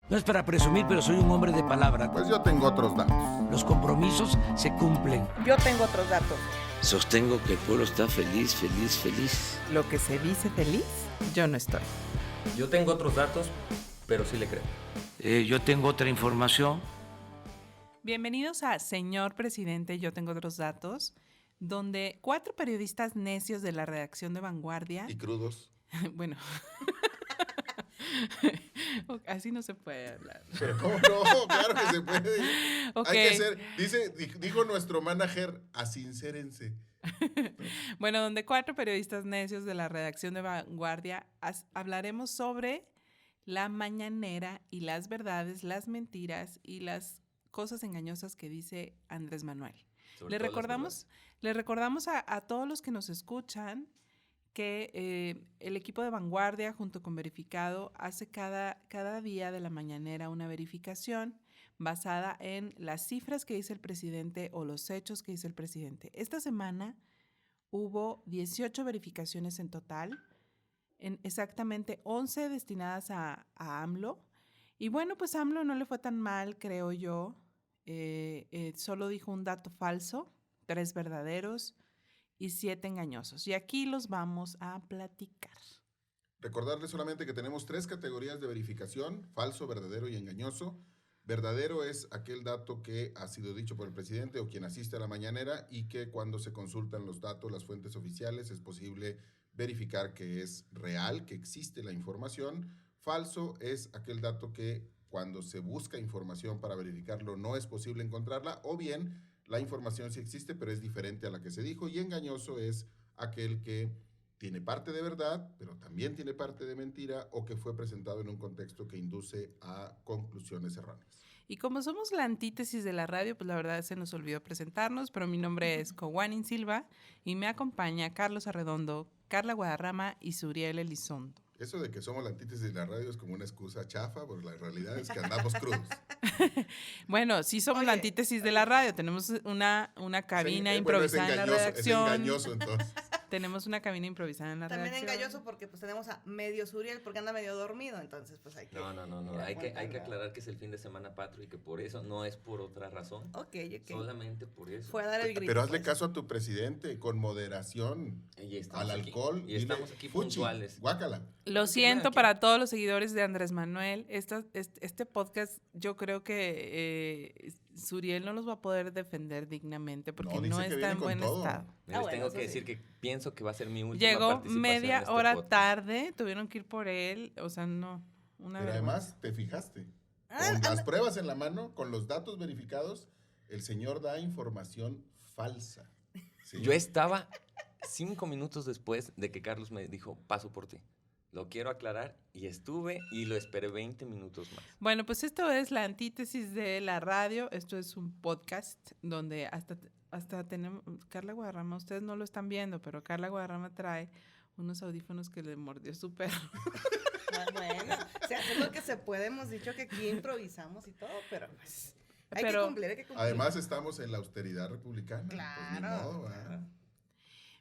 No es para presumir, pero soy un hombre de palabra. Pues yo tengo otros datos. Los compromisos se cumplen. Yo tengo otros datos. Sostengo que el pueblo está feliz, feliz, feliz. Lo que se dice feliz, yo no estoy. Yo tengo otros datos, pero sí le creo. Yo tengo otra información. Bienvenidos a Señor Presidente, yo tengo otros datos, donde 4 periodistas necios de la redacción de Vanguardia... ¿Y crudos? Bueno, así no se puede hablar. Pero ¿cómo no? Claro que se puede. Okay. Hay que ser, dijo nuestro manager, asincérense. Bueno, donde 4 periodistas necios de la redacción de Vanguardia hablaremos sobre la mañanera y las verdades, las mentiras y las cosas engañosas que dice Andrés Manuel. Le recordamos a todos los que nos escuchan que el equipo de Vanguardia junto con Verificado hace cada día de la mañanera una verificación basada en las cifras que dice el presidente o los hechos que dice el presidente. Esta semana hubo 18 verificaciones en total, exactamente 11 destinadas a AMLO. Y bueno, pues a AMLO no le fue tan mal, creo yo. Solo dijo un dato falso, 3 verdaderos y 7 engañosos. Y aquí los vamos a platicar. Recordarles solamente que tenemos 3 categorías de verificación: falso, verdadero y engañoso. Verdadero es aquel dato que ha sido dicho por el presidente o quien asiste a la mañanera y que cuando se consultan los datos, las fuentes oficiales, es posible verificar que es real, que existe la información. Falso es aquel dato que cuando se busca información para verificarlo no es posible encontrarla, o bien la información sí existe pero es diferente a la que se dijo. Y engañoso es aquel que tiene parte de verdad, pero también tiene parte de mentira, o que fue presentado en un contexto que induce a conclusiones erróneas. Y como somos la antítesis de la radio, pues la verdad se nos olvidó presentarnos, pero mi nombre es Cowanin Silva y me acompaña Carlos Arredondo, Carla Guadarrama y Suriel Elizondo. Eso de que somos la antítesis de la radio es como una excusa chafa, porque la realidad es que andamos crudos. Bueno, sí somos la antítesis de la radio. Tenemos una cabina improvisada en la redacción. Es engañoso, entonces. Tenemos una cabina improvisada en la redacción. También engañoso porque pues tenemos a medio Suriel porque anda medio dormido, entonces pues hay que... No. Hay que aclarar que es el fin de semana patrio y que por eso, no es por otra razón. Ok. Solamente por eso. Fue a dar el grito. Pero hazle caso a tu presidente, con moderaón, al alcohol. Y estamos aquí fuchi, puntuales. Guácala. Lo siento para todos los seguidores de Andrés Manuel. Este podcast, yo creo que Suriel no los va a poder defender dignamente porque no está en buen estado. Les tengo que decir que pienso que va a ser mi última Llegó participación media en este hora podcast. tarde, tuvieron que ir por él, o sea, no. Pero vergüenza. además, te fijaste, con las pruebas en la mano, con los datos verificados, el señor da información falsa. ¿Sí? Yo estaba 5 minutos después de que Carlos me dijo, paso por ti. Lo quiero aclarar y estuve y lo esperé 20 minutos más. Bueno, pues esto es la antítesis de la radio. Esto es un podcast donde hasta tenemos... Carla Guadarrama, ustedes no lo están viendo, pero Carla Guadarrama trae unos audífonos que le mordió su perro. Bueno, se hace lo que se puede. Hemos dicho que aquí improvisamos y todo, pero pues hay que cumplir. Además estamos en la austeridad republicana. Claro, pues ni modo, claro.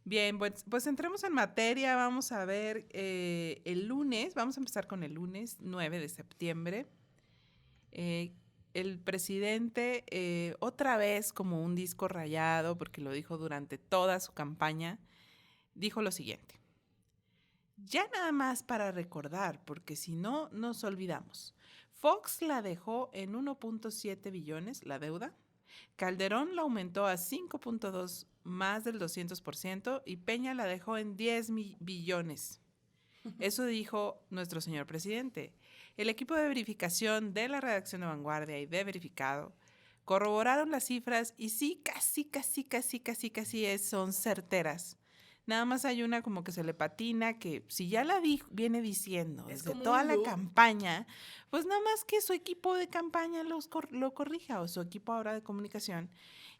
Bien, pues entremos en materia. Vamos a ver el lunes. Vamos a empezar con el lunes 9 de septiembre. El presidente, otra vez como un disco rayado, porque lo dijo durante toda su campaña, dijo lo siguiente. Ya nada más para recordar, porque si no, nos olvidamos. Fox la dejó en 1.7 billones, la deuda. Calderón la aumentó a 5.2, más del 200%, y Peña la dejó en 10 billones. Eso dijo nuestro señor presidente. El equipo de verificación de la redacción de Vanguardia y de Verificado corroboraron las cifras y sí, casi son certeras. Nada más hay una como que se le patina, que si ya la viene diciendo desde toda la campaña, pues nada más que su equipo de campaña lo corrija, o su equipo ahora de comunicación.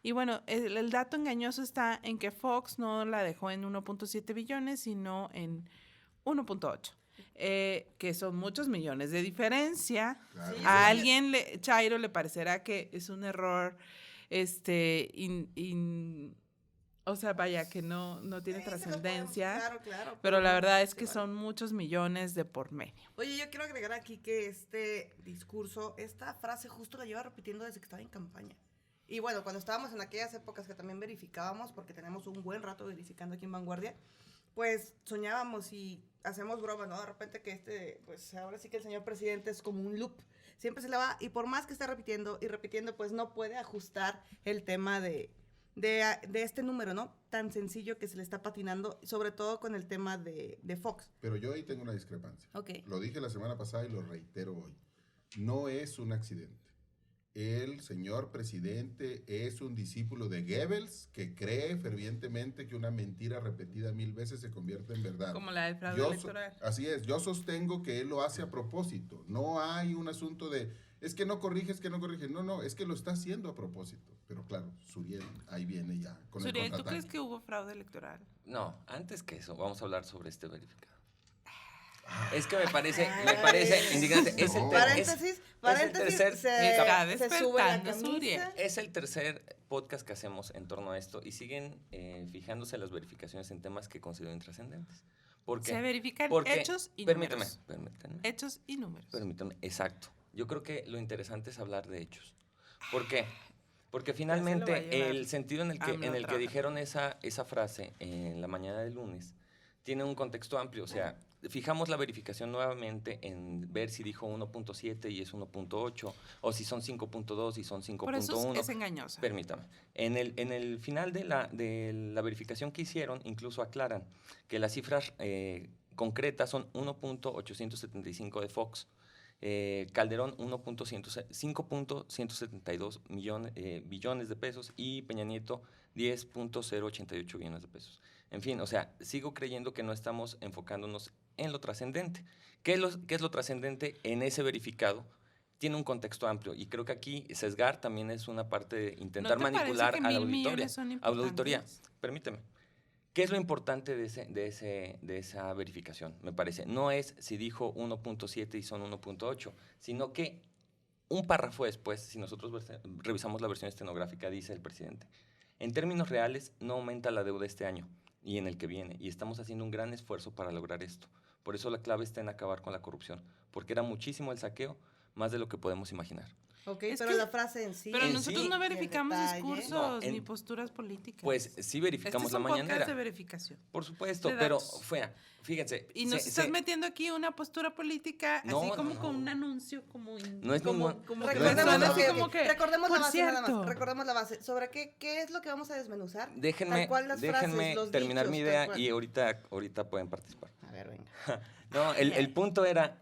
Y bueno, el dato engañoso está en que Fox no la dejó en 1.7 billones, sino en 1.8. Que son muchos millones de diferencia. Claro. A alguien, Chairo, le parecerá que es un error, O sea, vaya, que no tiene Sí, se lo podemos- trascendencia. Claro. Pero la verdad es sí, que vale. son muchos millones de por medio. Oye, yo quiero agregar aquí que este discurso, esta frase justo la lleva repitiendo desde que estaba en campaña. Y bueno, cuando estábamos en aquellas épocas que también verificábamos, porque tenemos un buen rato verificando aquí en Vanguardia, pues soñábamos y hacemos broma, ¿no? De repente que pues ahora sí que el señor presidente es como un loop. Siempre se le va, y por más que esté repitiendo y repitiendo, pues no puede ajustar el tema de este número, ¿no? Tan sencillo que se le está patinando, sobre todo con el tema de Fox. Pero yo ahí tengo una discrepancia. Ok. Lo dije la semana pasada y lo reitero hoy. No es un accidente. El señor presidente es un discípulo de Goebbels que cree fervientemente que una mentira repetida 1000 veces se convierte en verdad. Como la del fraude Yo electoral. Así es, yo sostengo que él lo hace a propósito. No hay un asunto de, es que no corriges, No, es que lo está haciendo a propósito. Pero claro, Suriel, ahí viene ya con Suriel, el ¿tú contraataque. crees que hubo fraude electoral? No, antes que eso, vamos a hablar sobre este verificado. Es que me parece indignante. Es el, No. Paréntesis, tercer- se sube la despertando, Suriel. camisa. Es el tercer podcast que hacemos en torno a esto y siguen fijándose las verificaciones en temas que considero intrascendentes. ¿Por qué? Se verifican Porque, hechos y permíteme, números. Hechos y números. Permítame, exacto. Yo creo que lo interesante es hablar de hechos. ¿Por qué? Porque finalmente va a llevar el sentido en el AMLO a que trabajar. dijeron esa frase en la mañana del lunes tiene un contexto amplio. O sea, fijamos la verificación nuevamente en ver si dijo 1.7 y es 1.8 o si son 5.2 y son 5.1. Por eso es engañosa. Permítame. En el final de la verificación que hicieron, incluso aclaran que las cifras concretas son 1.875 de Fox, Calderón 5.172 billones de pesos y Peña Nieto 10.088 billones de pesos. En fin, o sea, sigo creyendo que no estamos enfocándonos en lo trascendente. ¿Qué es lo trascendente en ese verificado? Tiene un contexto amplio y creo que aquí sesgar también es una parte de intentar ¿No te manipular parece que a la 1,000 auditoría. millones son A la auditoría. importantes? Permíteme. ¿Qué es lo importante de esa verificación? Me parece, no es si dijo 1.7 y son 1.8, sino que un párrafo después, si nosotros revisamos la versión estenográfica, dice el presidente, en términos reales no aumenta la deuda este año y en el que viene, y estamos haciendo un gran esfuerzo para lograr esto. Por eso la clave está en acabar con la corrupción, porque era muchísimo el saqueo, más de lo que podemos imaginar. Ok, Es pero que- la frase en sí. Pero En nosotros sí, no y el verificamos detalle. discursos No, ni posturas políticas. Pues sí verificamos este es la un podcast mañanera. de verificación. Por supuesto, de pero datos. fíjense. Y nos estás metiendo aquí una postura política No, así como no, con no. un anuncio No es como, ningún- como que Recordemos, suena así ok, como ok. que Recordemos la por base nada cierto. más. Recordemos la base. ¿Sobre qué es lo que vamos a desmenuzar? Déjenme Tal cual las frases, los terminar dichos, mi tal idea cual. y ahorita pueden participar. A ver, venga. No, el punto era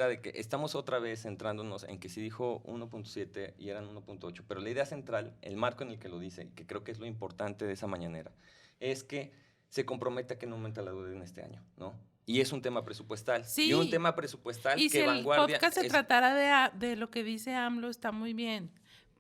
de que estamos otra vez centrándonos en que si dijo 1.7 y eran 1.8, pero la idea central, el marco en el que lo dice, que creo que es lo importante de esa mañanera, es que se compromete a que no aumenta la deuda en este año, ¿no? Y es un tema presupuestal. Sí. Y un tema presupuestal Y que si el Vanguardia podcast se es- tratara de lo que dice AMLO, está muy bien,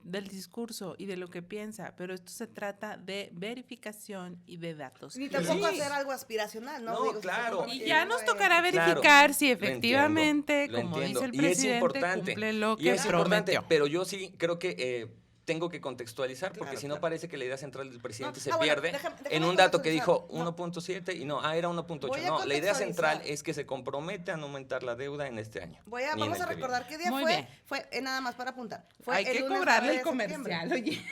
del discurso y de lo que piensa, pero esto se trata de verificación y de datos. Ni tampoco Sí. hacer algo aspiracional, ¿no? No, Digo, si claro. estamos Y metiendo ya nos en- tocará Claro, verificar si lo entiendo, efectivamente, lo como entiendo. dice el Y es presidente, importante, cumple lo y que es importante, prometió. pero yo sí creo que tengo que contextualizar, porque Claro, si no claro. parece que la idea central del presidente No, se bueno, pierde déjame en un dato que dijo contextualizar. No. 1.7 y no, era 1.8. Voy a No, la idea central contextualizar. es que se compromete a no aumentar la deuda en este año. ni en Vamos el a que recordar qué día Muy fue. bien. Fue nada más para apuntar. Fue Hay el que lunes cobrarle 9 el de septiembre. comercial, oye.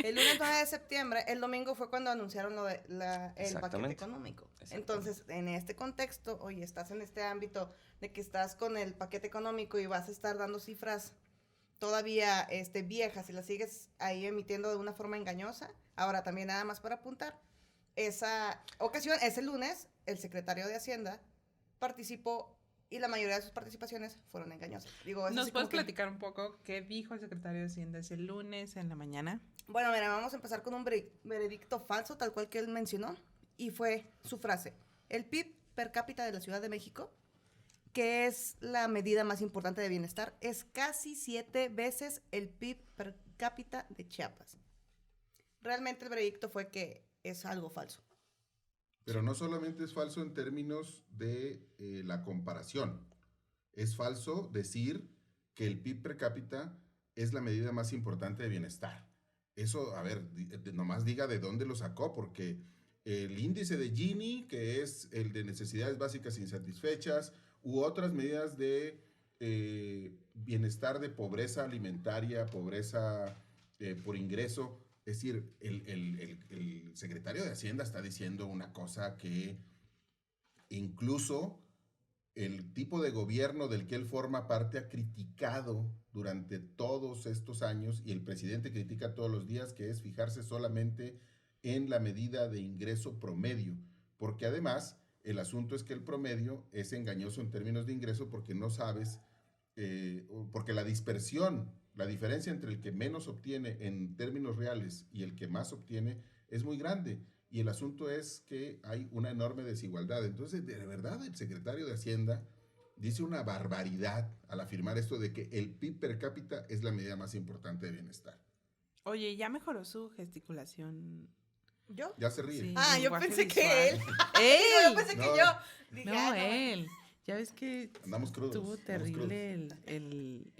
El lunes 9 de septiembre, el domingo fue cuando anunciaron el paquete Exactamente. económico. Exactamente. Entonces, en este contexto, oye, estás en este ámbito de que estás con el paquete económico y vas a estar dando cifras todavía viejas y las sigues ahí emitiendo de una forma engañosa. Ahora, también nada más para apuntar, esa ocasión, ese lunes, el secretario de Hacienda participó y la mayoría de sus participaciones fueron engañosas. Digo, es ¿Nos así como puedes que- platicar un poco qué dijo el secretario de Hacienda ese lunes en la mañana? Bueno, mira, vamos a empezar con un veredicto falso, tal cual que él mencionó, y fue su frase: el PIB per cápita de la Ciudad de México, que es la medida más importante de bienestar, es casi 7 veces el PIB per cápita de Chiapas. Realmente el veredicto fue que es algo falso. Pero no solamente es falso en términos de la comparación. Es falso decir que el PIB per cápita es la medida más importante de bienestar. Eso, a ver, nomás diga de dónde lo sacó, porque el índice de Gini, que es el de necesidades básicas insatisfechas, u otras medidas de bienestar, de pobreza alimentaria, pobreza por ingreso. Es decir, el secretario de Hacienda está diciendo una cosa que incluso el tipo de gobierno del que él forma parte ha criticado durante todos estos años, y el presidente critica todos los días, que es fijarse solamente en la medida de ingreso promedio, porque además el asunto es que el promedio es engañoso en términos de ingreso porque no sabes, porque la dispersión, la diferencia entre el que menos obtiene en términos reales y el que más obtiene es muy grande, y el asunto es que hay una enorme desigualdad. Entonces, de verdad, el secretario de Hacienda dice una barbaridad al afirmar esto de que el PIB per cápita es la medida más importante de bienestar. Oye, ya mejoró su gesticulación. ¿Yo? Ya se ríe. Sí. Ah, yo lenguaje pensé que él. visual. Yo ¡Él! pensé que No. yo. Dije, No, ah, él. Ya ves que Andamos crudos. estuvo andamos terrible crudos.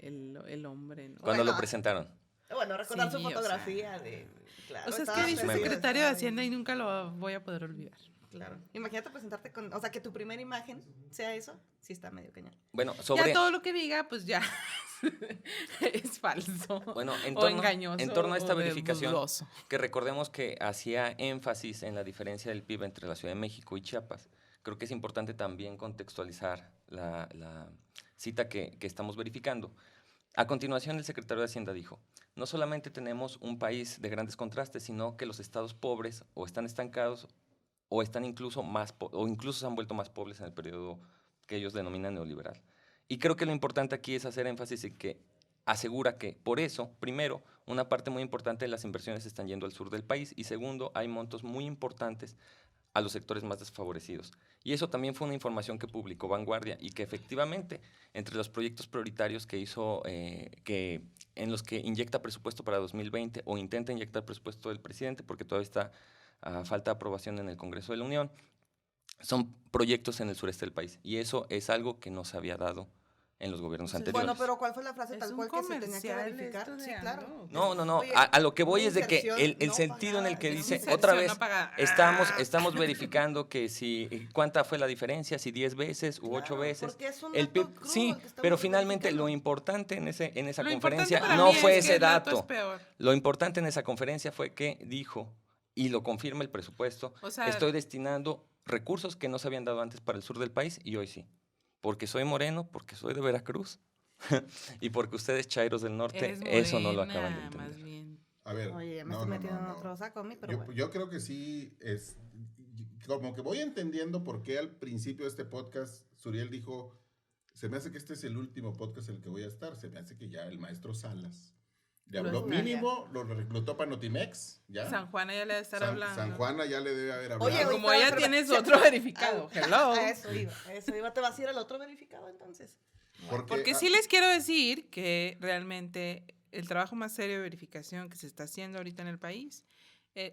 el hombre, ¿no? Cuando Bueno, lo presentaron. Bueno, recordar Sí, su o sea. fotografía de. Claro, O sea, es estaba que dice feliz, secretario de estaba Hacienda y bien. nunca lo voy a poder olvidar. Claro. Imagínate presentarte con. O sea, que tu primera imagen sea eso. Sí, está medio cañón. Bueno, Ya todo lo que diga, pues ya es falso. Bueno, en o torno, engañoso. en torno a esta o de verificación, dudoso. que recordemos que hacía énfasis en la diferencia del PIB entre la Ciudad de México y Chiapas. Creo que es importante también contextualizar la cita que estamos verificando. A continuación, el secretario de Hacienda dijo, no solamente tenemos un país de grandes contrastes, sino que los estados pobres o están estancados o están incluso o incluso se han vuelto más pobres en el periodo que ellos denominan neoliberal. Y creo que lo importante aquí es hacer énfasis en que asegura que, por eso, primero, una parte muy importante de las inversiones están yendo al sur del país, y segundo, hay montos muy importantes a los sectores más desfavorecidos. Y eso también fue una información que publicó Vanguardia, y que efectivamente, entre los proyectos prioritarios que hizo, en los que inyecta presupuesto para 2020 o intenta inyectar presupuesto del presidente, porque todavía está a falta de aprobación en el Congreso de la Unión, son proyectos en el sureste del país. Y eso es algo que no se había dado en los gobiernos Pues es- anteriores. Bueno, pero ¿cuál fue la frase Es tal un cual que se tenía que comercial verificar? esto de Sí, AMLO. claro. No, Oye, a lo que voy una es de que inversión el no sentido en el pagada, que es dice, una otra inversión vez, no pagada. estamos verificando que si, cuánta fue la diferencia, si 10 veces u 8 Claro, veces. porque es un El dato PIB, crudo sí, el que estamos pero finalmente verificando. lo importante en esa Lo importante conferencia para no mí fue es que ese el dato es dato. peor. Lo importante en esa conferencia fue que dijo, y lo confirma el presupuesto, O sea, estoy destinando recursos que no se habían dado antes para el sur del país, y hoy sí. Porque soy moreno, porque soy de Veracruz, y porque ustedes, chairos del norte, eres eso no lo acaban de morena, entender. más bien. A ver, Oye, ya me no, estoy no, metiendo no, en no. otro saco a mí, pero bueno. Yo creo que sí es, como que voy entendiendo por qué al principio de este podcast Suriel dijo, se me hace que este es el último podcast en el que voy a estar, se me hace que ya el maestro Salas le Lo habló, está. mínimo lo reclutó para Notimex, ¿ya? San Juana ya le debe estar hablando. San Juana ya le debe haber hablado. Oye, Como ahorita, ya pero- tienes sí, otro verificado. Hello. A eso iba. ¿Te vas a ir al otro verificado entonces? Porque sí les quiero decir que realmente el trabajo más serio de verificación que se está haciendo ahorita en el país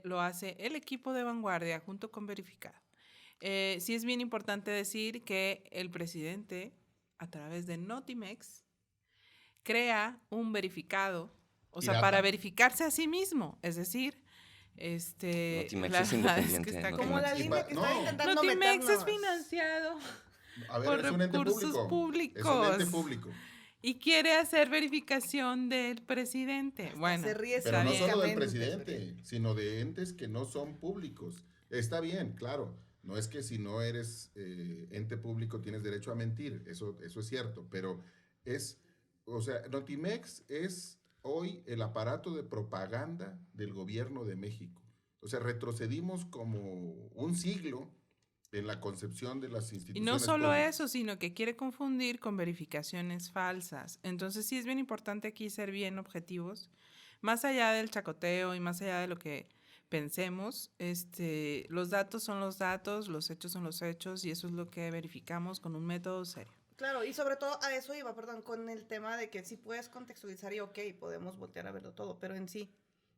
lo hace el equipo de Vanguardia junto con Verificado. Sí es bien importante decir que el presidente, a través de Notimex, crea un verificado, o sea, Pirata. para verificarse a sí mismo. Es decir, Notimex la es verdad independiente, está Notimex. Como la Y línea que no. está intentando Notimex es meternos. financiado A ver, por es un ente recursos público. Es un ente públicos. público. y quiere hacer verificación del presidente. Bueno, se ríe Pero no bien. solo del cínicamente, presidente, sino de entes que no son públicos. Está bien, claro. No es que si no eres ente público tienes derecho a mentir, eso es cierto, pero o sea, Notimex es hoy el aparato de propaganda del gobierno de México. O sea, retrocedimos como un siglo en la concepción de las Y instituciones no solo públicas. eso, sino que quiere confundir con verificaciones falsas. Entonces sí es bien importante aquí ser bien objetivos, más allá del chacoteo y más allá de lo que pensemos, los datos son los datos, los hechos son los hechos y eso es lo que verificamos con un método serio. Claro, y sobre todo a eso iba, perdón, con el tema de que sí puedes contextualizar y ok, podemos voltear a verlo todo, pero en sí,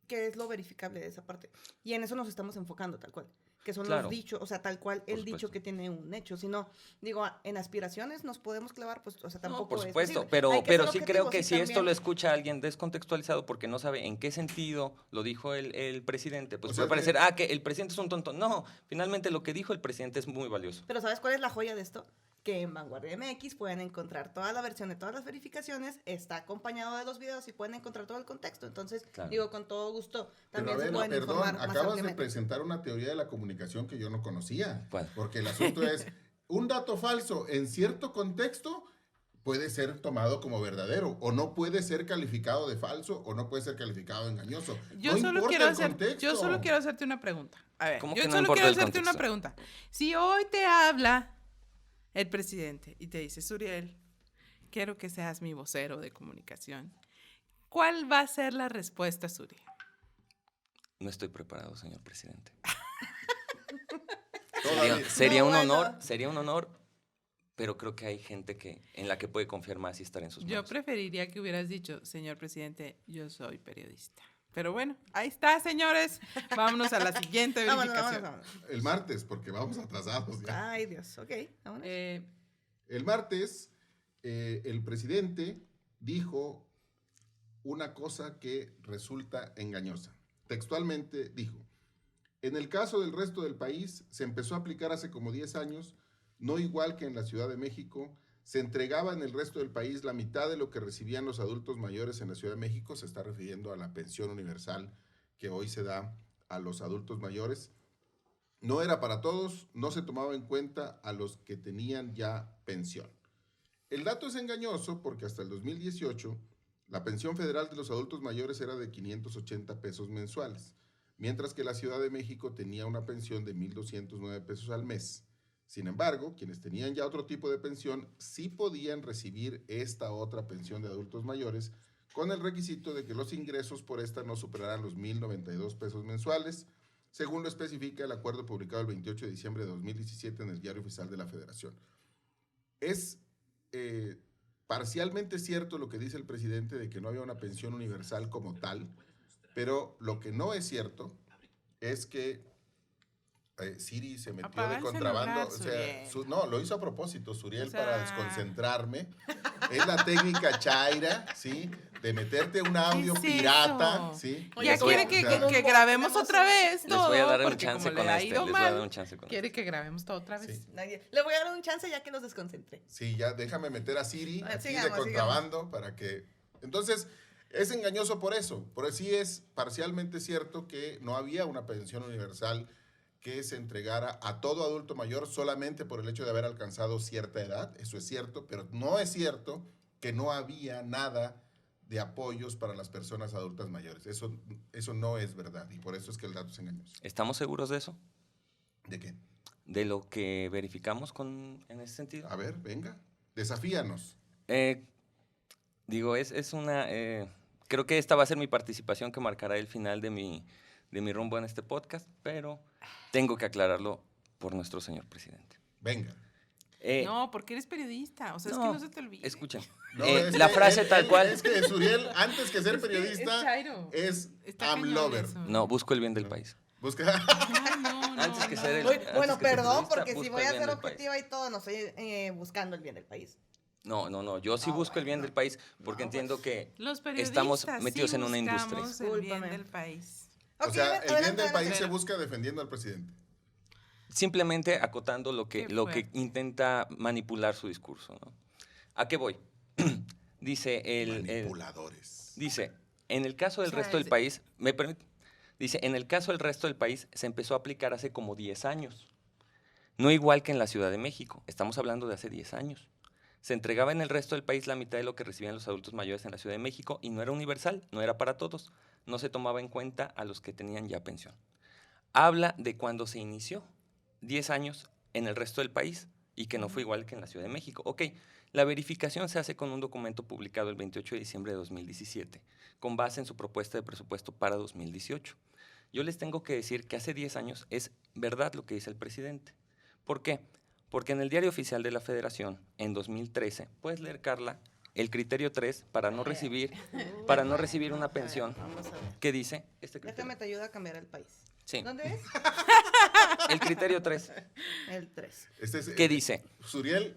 qué es lo verificable de esa parte. Y en eso nos estamos enfocando tal cual. Que son Claro. los dichos, o sea, tal cual el supuesto. dicho que tiene un hecho. Si no, digo, en aspiraciones nos podemos clavar, pues, o sea, tampoco No, por es supuesto, posible. pero, Hay que pero ser sí creo objetivos que y si esto también- lo escucha alguien descontextualizado porque no sabe en qué sentido lo dijo el presidente, pues O sea, puede parecer, que el presidente es un tonto. No, finalmente lo que dijo el presidente es muy valioso. Pero ¿sabes cuál es la joya de esto? Que en Vanguardia MX pueden encontrar toda la versión de todas las verificaciones, está acompañado de los videos y pueden encontrar todo el contexto. Entonces, Claro. digo, con todo gusto, Pero también a ver, se pueden perdón, informar más acabas de ampliamente. presentar una teoría de la comunicación que yo no conocía. ¿Cuál? Porque el asunto es, un dato falso en cierto contexto puede ser tomado como verdadero, o no puede ser calificado de falso, o no puede ser calificado de engañoso. Yo No solo importa el contexto. yo solo quiero hacerte una pregunta. A ver, ¿Cómo yo que no solo importa quiero el hacerte una contexto? pregunta. Si hoy te habla el presidente y te dice, Suriel, quiero que seas mi vocero de comunicación, ¿cuál va a ser la respuesta, Suriel? No estoy preparado, señor presidente. Todavía. Sería No, un bueno. honor, pero creo que hay gente en la que puede confiar más y estar en sus Yo manos. preferiría que hubieras dicho, señor presidente, yo soy periodista. Pero bueno, ahí está, señores. Vámonos a la siguiente Vámonos, verificación. vámonos. El martes, porque vamos atrasados ya. Ay, Dios, ok, vámonos. El martes, el presidente dijo una cosa que resulta engañosa. Textualmente dijo, en el caso del resto del país, se empezó a aplicar hace como 10 años, no igual que en la Ciudad de México, se entregaba en el resto del país la mitad de lo que recibían los adultos mayores en la Ciudad de México, se está refiriendo a la pensión universal que hoy se da a los adultos mayores. No era para todos, no se tomaba en cuenta a los que tenían ya pensión. El dato es engañoso porque hasta el 2018 la pensión federal de los adultos mayores era de 580 pesos mensuales, mientras que la Ciudad de México tenía una pensión de 1,209 pesos al mes. Sin embargo, quienes tenían ya otro tipo de pensión sí podían recibir esta otra pensión de adultos mayores con el requisito de que los ingresos por esta no superaran los 1,092 pesos mensuales, según lo especifica el acuerdo publicado el 28 de diciembre de 2017 en el Diario Oficial de la Federación. Es parcialmente cierto lo que dice el presidente de que no había una pensión universal como tal, pero lo que no es cierto es que Siri se metió Apaga de el contrabando. celular, Suriel. No, lo hizo a propósito, Suriel, O sea- para desconcentrarme. Es la técnica chaira, ¿sí? De meterte un audio es pirata, eso? ¿sí? Oye, Ya les voy a- quiere o sea, que grabemos otra vez Les voy a todo, dar un porque chance como con le ha este. ido Les voy a dar mal, un chance con quiere este. que grabemos todo otra vez. Sí. Le voy a dar un chance ya que los desconcentre. Sí, ya déjame meter a Siri A ver, aquí sigamos, de contrabando para que... Entonces, es engañoso por eso. Por sí es parcialmente cierto que no había una pensión universal que se entregara a todo adulto mayor solamente por el hecho de haber alcanzado cierta edad. Eso es cierto, pero no es cierto que no había nada de apoyos para las personas adultas mayores. Eso no es verdad y por eso es que el dato es engañoso. ¿Estamos seguros de eso? ¿De qué? ¿De lo que verificamos en ese sentido? A ver, venga, desafíanos. Digo, es una... creo que esta va a ser mi participación que marcará el final de mi rumbo en este podcast, pero tengo que aclararlo por nuestro señor presidente. Venga. No, porque eres periodista, o sea, es no, que no se te olvide. Escuchen, No, la frase tal cual... Es que Suriel, antes que ser Es que periodista, es chairo. es Está am cañón lover. eso. No, busco el bien del país. Busca. No, Antes que ser el- Oye, antes bueno, que ser perdón, periodista, porque si busco voy el a bien ser del país. objetiva y todo, no estoy buscando el bien del país. No, yo sí busco el bien del país porque entiendo que Los periodistas estamos metidos sí en una industria. buscamos el bien Discúlpame. del país. O Ok, sea, adelante, el bien del adelante. país se busca defendiendo al presidente. Simplemente acotando lo Qué que fuerte. intenta manipular su discurso, ¿no? ¿A qué voy? Dice Manipuladores. dice, en el caso del O sea, resto del es- país, ¿me permite? Dice, en el caso del resto del país se empezó a aplicar hace como 10 años. No igual que en la Ciudad de México, estamos hablando de hace 10 años. Se entregaba en el resto del país la mitad de lo que recibían los adultos mayores en la Ciudad de México y no era universal, no era para todos. No se tomaba en cuenta a los que tenían ya pensión. Habla de cuando se inició, 10 años en el resto del país y que no fue igual que en la Ciudad de México. Ok, la verificación se hace con un documento publicado el 28 de diciembre de 2017, con base en su propuesta de presupuesto para 2018. Yo les tengo que decir que hace 10 años es verdad lo que dice el presidente. ¿Por qué? Porque en el Diario Oficial de la Federación, en 2013, puedes leer, Carla, el criterio 3 para no recibir una pensión. Vamos a ver. ¿Qué dice este criterio? Déjame te ayuda a cambiar el país. Sí, ¿Dónde es? el criterio 3. El 3. ¿Qué dice? Suriel,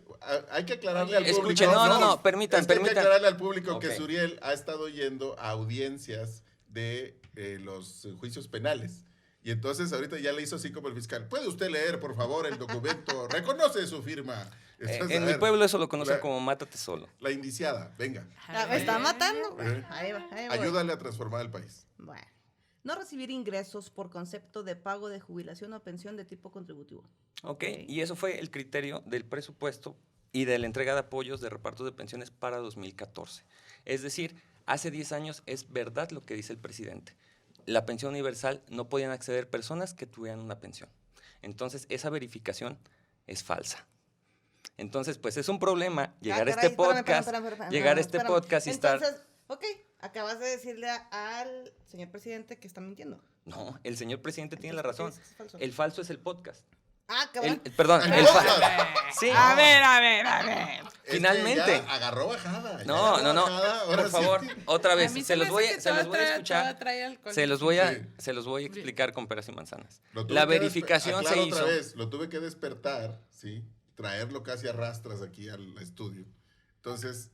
hay que aclararle al público. Escuchen, no, permitan. Hay que aclararle al público Ok. que Suriel ha estado yendo a audiencias de los juicios penales. Y entonces ahorita ya le hizo así como el fiscal. ¿Puede usted leer, por favor, el documento? Reconoce su firma. Entonces, En a mi ver, pueblo eso lo conocen la- como mátate solo. La indiciada, venga. Me está matando. Eh. Ahí va, ahí voy. Ayúdale a transformar el país. Bueno. No recibir ingresos por concepto de pago de jubilación o pensión de tipo contributivo. ¿Ok? Y eso fue el criterio del presupuesto y de la entrega de apoyos de repartos de pensiones para 2014. Es decir, hace 10 años es verdad lo que dice el presidente. La pensión universal no podían acceder personas que tuvieran una pensión. Entonces, esa verificación es falsa. Entonces, pues es un problema llegar a caray, este podcast, espérame, llegar a este espérame. podcast y estar... Entonces, ok, acabas de decirle al señor presidente que está mintiendo. No, el señor presidente tiene la Entonces, razón. ¿por qué dices que es falso? El falso es el podcast. Ah, cabrón. Perdón, El el podcast. Sí. A ver. Es que Finalmente. ya agarró bajada. No, Bajada, ahora por sí. favor, otra A vez, mí se los me voy hace a que todo trae- escuchar, todo trae alcohol. se los voy a Sí. explicar con peras y manzanas. Lo tuve La que verificación se aclaro hizo. otra vez, lo tuve que despertar, ¿sí? Traerlo casi a rastras aquí al estudio. Entonces,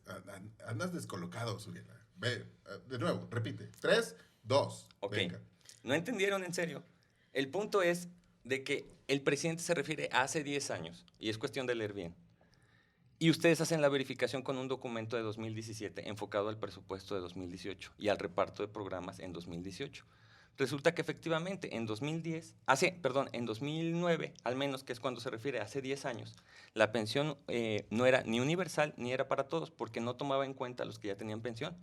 andas descolocado, Suriel. Ve, de nuevo, repite. 3, 2. Ok. Venga. No entendieron en serio. El punto es de que el presidente se refiere a hace 10 años y es cuestión de leer bien. Y ustedes hacen la verificación con un documento de 2017 enfocado al presupuesto de 2018 y al reparto de programas en 2018. Resulta que efectivamente en 2009, al menos, que es cuando se refiere a hace 10 años, la pensión no era ni universal ni era para todos porque no tomaba en cuenta a los que ya tenían pensión.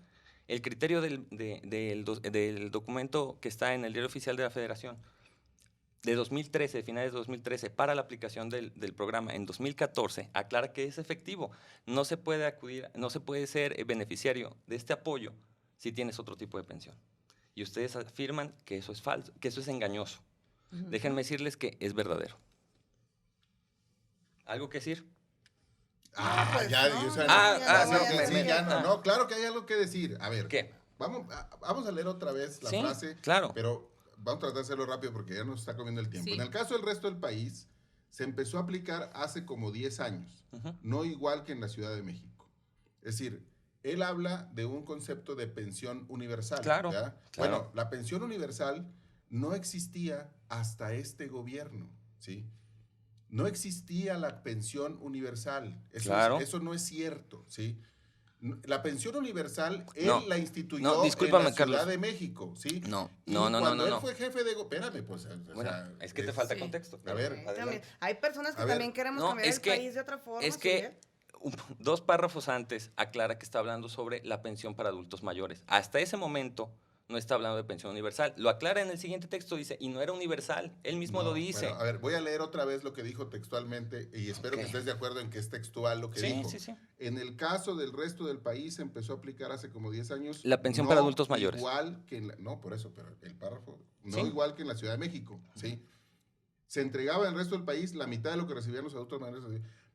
El criterio del documento que está en el Diario Oficial de la Federación de 2013, de finales de 2013, para la aplicación del programa en 2014, aclara que es efectivo. No se puede ser beneficiario de este apoyo si tienes otro tipo de pensión. Y ustedes afirman que eso es falso, que eso es engañoso. Déjenme decirles que es verdadero. ¿Algo que decir? pues, ya, no, o sea, ya no, no, que ya sí, no, ya ya no. No, claro que hay algo que decir. A ver. ¿Qué? Vamos a leer otra vez la Sí, frase. claro. Pero vamos a tratar de hacerlo rápido porque ya nos está comiendo el tiempo. Sí. En el caso del resto del país, se empezó a aplicar hace como 10 años. Ujú. No igual que en la Ciudad de México. Es decir, él habla de un concepto de pensión universal. Claro, ¿verdad? claro. Bueno, la pensión universal no existía hasta este gobierno, ¿sí? No existía la pensión universal. Claro. Eso no es cierto, ¿sí? La pensión universal, él No. la instituyó No, discúlpame, en la Ciudad Carlos. de México, ¿sí? No, Y no. cuando él fue jefe de... Espérame, pues. Bueno, es que te falta sí. contexto. A ver. También. Adelante. Hay personas que A ver. también queremos No, cambiar es el que- país de otra forma. Es que Suriel. 2 párrafos antes aclara que está hablando sobre la pensión para adultos mayores. Hasta ese momento no está hablando de pensión universal. Lo aclara en el siguiente texto, dice, y no era universal. Él mismo No, lo dice. bueno, a ver, voy a leer otra vez lo que dijo textualmente y espero que Ok. estés de acuerdo en que es textual lo que Sí, dijo. sí, sí. En el caso del resto del país se empezó a aplicar hace como 10 años. La pensión para adultos mayores. Igual que no, por eso, pero el párrafo, no Sí. igual que en la Ciudad de México, ¿sí? Se entregaba en el resto del país la mitad de lo que recibían los adultos mayores,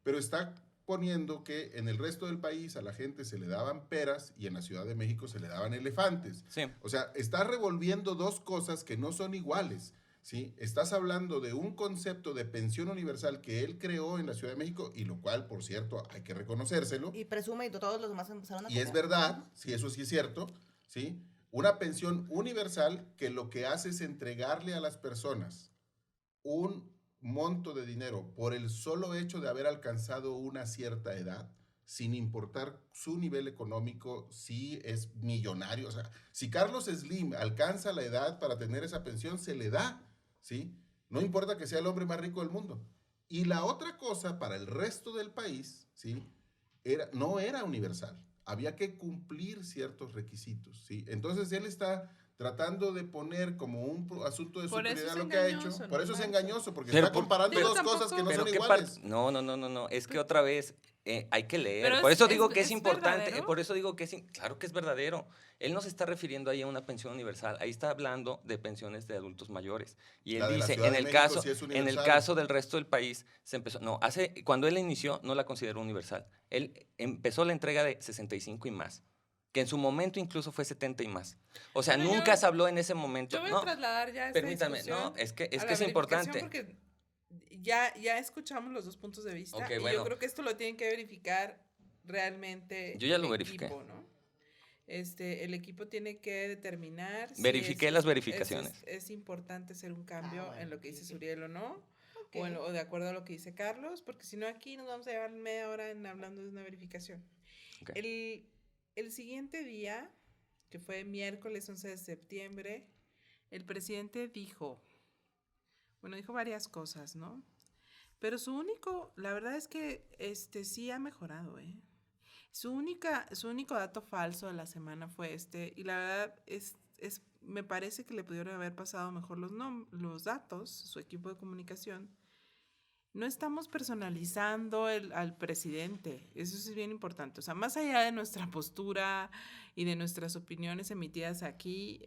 pero está poniendo que en el resto del país a la gente se le daban peras y en la Ciudad de México se le daban elefantes. Sí. O sea, estás revolviendo dos cosas que no son iguales, ¿sí? Estás hablando de un concepto de pensión universal que él creó en la Ciudad de México y lo cual, por cierto, hay que reconocérselo. Y presume y todos los demás empezaron a Y es copiar. verdad, si eso sí es cierto, ¿sí? Una pensión universal que lo que hace es entregarle a las personas un monto de dinero por el solo hecho de haber alcanzado una cierta edad, sin importar su nivel económico, si es millonario. O sea, si Carlos Slim alcanza la edad para tener esa pensión, se le da, ¿sí? No importa que sea el hombre más rico del mundo. Y la otra cosa, para el resto del país, ¿sí? No era universal. Había que cumplir ciertos requisitos, ¿sí? Entonces, él está tratando de poner como un asunto de Por eso superioridad es lo que ha engañoso, hecho. Por no eso es manches. engañoso, porque Pero está comparando Digo, dos cosas que no Pero son qué iguales. No, es que otra vez hay que leer. Pero Por es- eso digo es- que es es importante, verdadero. por eso digo que claro que es verdadero. Él no se está refiriendo ahí a una pensión universal, ahí está hablando de pensiones de adultos mayores. Y él La de la dice, Ciudad en de el México caso, sí es en el universal. caso del resto del país se empezó, cuando él inició no la consideró universal. Él empezó la entrega de 65 y más, que en su momento incluso fue 70 y más. O sea, Bueno, nunca se habló en ese momento. Yo voy No, a trasladar ya esta permítame, discusión no, es que a la es verificación importante. porque ya escuchamos los dos puntos de vista Ok, y bueno. yo creo que esto lo tienen que verificar realmente Yo ya el lo verifiqué. equipo, ¿no? El equipo tiene que determinar si Verifiqué las verificaciones. es importante hacer un cambio bueno, en lo que dice sí. Suriel o no, Ok. o de acuerdo a lo que dice Carlos, porque si no aquí nos vamos a llevar media hora hablando de una verificación. Ok. El siguiente día, que fue miércoles 11 de septiembre, el presidente dijo varias cosas, ¿no? Pero la verdad es que sí ha mejorado, ¿eh? Su único dato falso de la semana fue y la verdad me parece que le pudieron haber pasado mejor los datos, su equipo de comunicación. No estamos personalizando al presidente, eso sí es bien importante. O sea, más allá de nuestra postura y de nuestras opiniones emitidas aquí,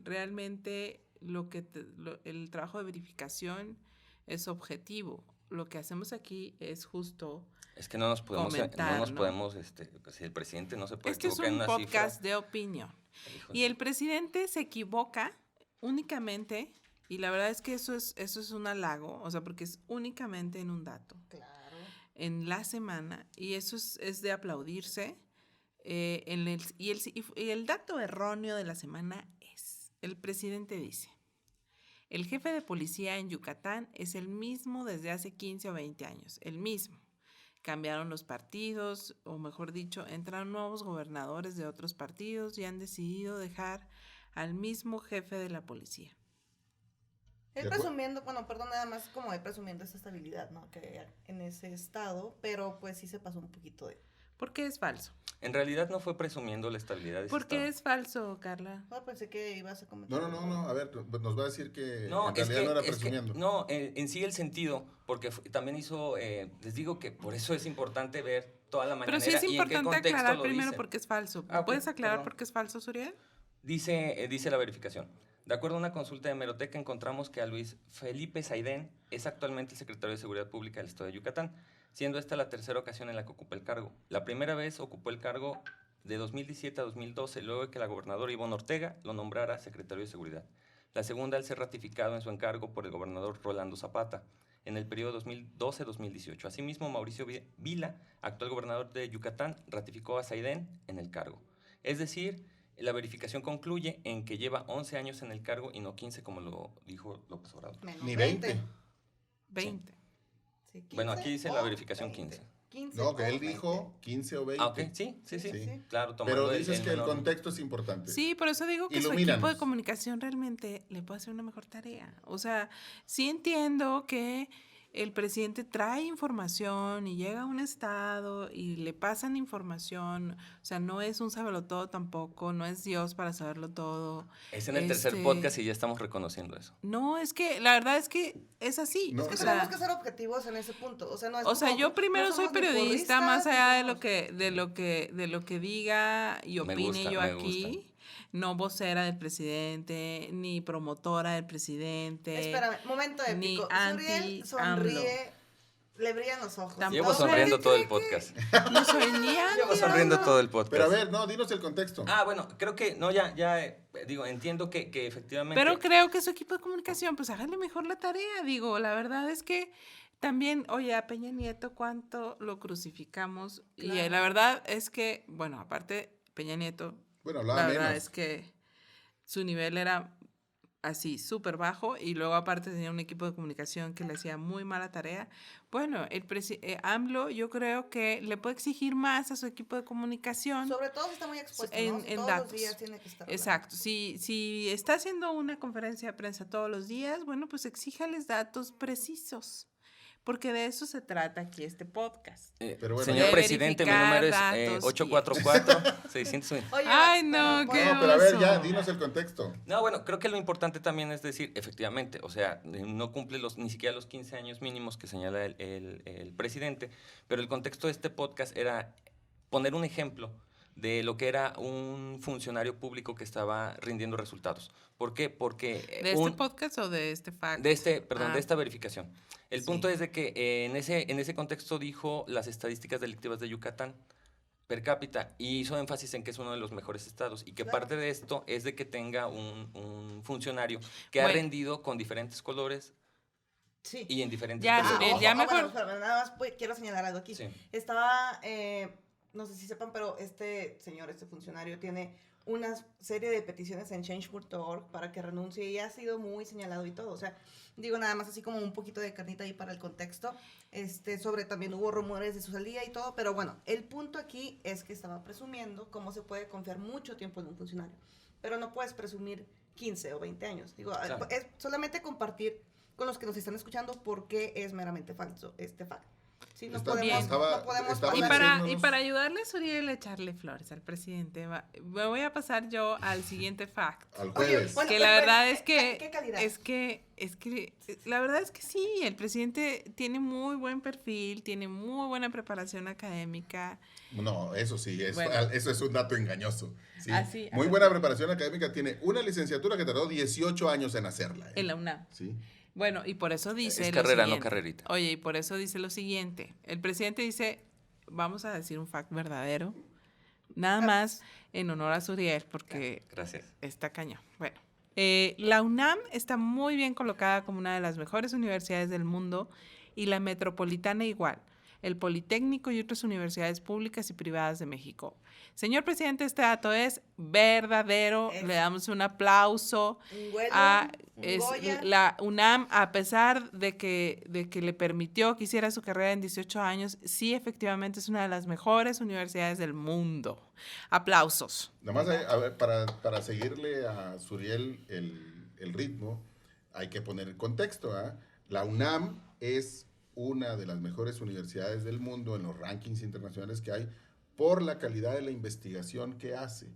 realmente el trabajo de verificación es objetivo. Lo que hacemos aquí es justo. Es que no nos podemos, Comentar, ¿no? podemos, si el presidente no se puede Este es equivocar en un una podcast cifra. de opinión. Híjole. Y el presidente se equivoca únicamente, y la verdad es que eso es un halago, o sea, porque es únicamente en un dato, Claro. en la semana, y eso es de aplaudirse. Y el dato erróneo de la semana el presidente dice, el jefe de policía en Yucatán es el mismo desde hace 15 o 20 años, el mismo. Cambiaron los partidos, o mejor dicho, entraron nuevos gobernadores de otros partidos y han decidido dejar al mismo jefe de la policía. Él De acuerdo. presumiendo, bueno, perdón, nada más como él presumiendo esa estabilidad, ¿no? Que hay en ese estado, pero pues sí se pasó un poquito de... ¿Por qué es falso? En realidad no fue presumiendo la estabilidad de ese ¿Por qué estado. es falso, Carla? No, pensé que ibas a comentar. No, a ver, pues nos va a decir que No, en es realidad que, no era es que- presumiendo. no, en sí el sentido, porque también hizo, les digo que por eso es importante ver toda la Pero mañanera sí es y en qué importante contexto aclarar lo primero dice. por qué es falso. Ah, ok, ¿Puedes aclarar perdón. por qué es falso, Suriel? Dice la verificación. De acuerdo a una consulta de Hemeroteca, encontramos que a Luis Felipe Saidén es actualmente el secretario de Seguridad Pública del Estado de Yucatán, siendo esta la tercera ocasión en la que ocupa el cargo. La primera vez ocupó el cargo de 2017 a 2012, luego de que la gobernadora Ivonne Ortega lo nombrara secretario de Seguridad. La segunda al ser ratificado en su encargo por el gobernador Rolando Zapata en el periodo 2012-2018. Asimismo, Mauricio Vila, actual gobernador de Yucatán, ratificó a Saidén en el cargo. Es decir, la verificación concluye en que lleva 11 años en el cargo y no 15, como lo dijo López Obrador. Menos Ni 20. 20. Sí, 15 Bueno, aquí dice la o verificación 20. 15. 15 No, que o él 20. dijo 15 o 20. Ah, ok, sí, Sí. claro, tomando Pero dices que el menor. contexto es importante. Sí, por eso digo que su equipo Ilumínanos. de comunicación realmente le puede hacer una mejor tarea. O sea, sí entiendo que el presidente trae información y llega a un estado y le pasan información. O sea, no es un saberlo-todo tampoco, no es Dios para saberlo todo. Es en el tercer podcast y ya estamos reconociendo eso. No, es que la verdad es que es así. No, Es que o sea, tenemos que ser objetivos en ese punto. O sea, no es O sea, como- yo primero no soy somos ni periodista, porristas, más ni allá de somos- lo que diga y Me opine gusta, yo me aquí. No vocera del presidente, ni promotora del presidente. Espérame, momento ni épico. anti-AMLO. Suriel sonríe, le brillan los ojos. Tampoco. Llevo Vamos a ver, sonriendo todo el ¿qué? podcast. No soy ni Llevo sonriendo todo el podcast. Pero a ver, no, dinos el contexto. Ah, bueno, creo que, no, digo, entiendo que efectivamente... Pero creo que su equipo de comunicación, pues hágale mejor la tarea. Digo, la verdad es que también, oye, a Peña Nieto, ¿cuánto lo crucificamos? Y Claro. la verdad es que, bueno, aparte, Peña Nieto, Bueno, hablaba la verdad menos. es que su nivel era así, súper bajo, y luego aparte tenía un equipo de comunicación que le hacía muy mala tarea. Bueno, AMLO yo creo que le puede exigir más a su equipo de comunicación. Sobre todo si está muy expuesto, En- ¿no? Si en todos datos. los días tiene que estar hablando. Exacto, si está haciendo una conferencia de prensa todos los días, bueno, pues exíjales datos precisos. porque de eso se trata aquí este podcast. Pero bueno, Señor ya- presidente, mi verificar número es datos y- 844-600. Oye, Ay, no, qué No, pero a ver, oso. ya, dinos el contexto. No, bueno, creo que lo importante también es decir, efectivamente, o sea, no cumple ni siquiera los 15 años mínimos que señala el presidente, pero el contexto de este podcast era poner un ejemplo de lo que era un funcionario público que estaba rindiendo resultados. ¿Por qué? Porque ¿De este podcast o de este fact? de Ah. esta verificación. El Sí. punto es de que en ese contexto dijo las estadísticas delictivas de Yucatán per cápita y hizo énfasis en que es uno de los mejores estados y que Claro. parte de esto es de que tenga un funcionario que ha Bueno. rendido con diferentes colores Sí. y en diferentes Ya, periodos. Suriel, ya mejor- Bueno, espérame, nada más quiero señalar algo aquí. Sí. Estaba, no sé si sepan, pero este señor, este funcionario, tiene una serie de peticiones en change.org para que renuncie y ha sido muy señalado y todo. O sea, digo nada más así como un poquito de carnita ahí para el contexto. Sobre también hubo rumores de su salida y todo, pero bueno, el punto aquí es que estaba presumiendo cómo se puede confiar mucho tiempo en un funcionario, pero no puedes presumir 15 o 20 años. Digo, Claro. es solamente compartir con los que nos están escuchando por qué es meramente falso este fact. Sí, no Está podemos, bien. Estaba- no podemos estaba Y pasar- para, diciéndonos- y para ayudarle a Suriel a echarle flores al presidente, me voy a pasar yo al siguiente fact. Al Oye, jueves. bueno, Que pero, la verdad pero, es que, ¿qué calidad? la verdad es que sí, el presidente tiene muy buen perfil, tiene muy buena preparación académica. No, eso sí, Bueno. eso es un dato engañoso. Sí. Ah, sí, a Muy ver. buena preparación académica. Tiene una licenciatura que tardó 18 años en hacerla. En la UNAM. Sí. Bueno, y por eso dice Es lo carrera, no siguiente. carrerita. Oye, y por eso dice lo siguiente. El presidente dice, vamos a decir un fact verdadero, nada más en honor a Suriel, porque Gracias. está cañón. Bueno, la UNAM está muy bien colocada como una de las mejores universidades del mundo y la Metropolitana igual, el Politécnico y otras universidades públicas y privadas de México. Señor presidente, este dato es verdadero. Es- Le damos un aplauso Un Goya, a un Goya. la UNAM, a pesar de que le permitió que hiciera su carrera en 18 años, sí, efectivamente es una de las mejores universidades del mundo. Aplausos. Nada más, a ver, para seguirle a Suriel el ritmo, hay que poner el contexto. ¿Ah? La UNAM es una de las mejores universidades del mundo en los rankings internacionales que hay por la calidad de la investigación que hace,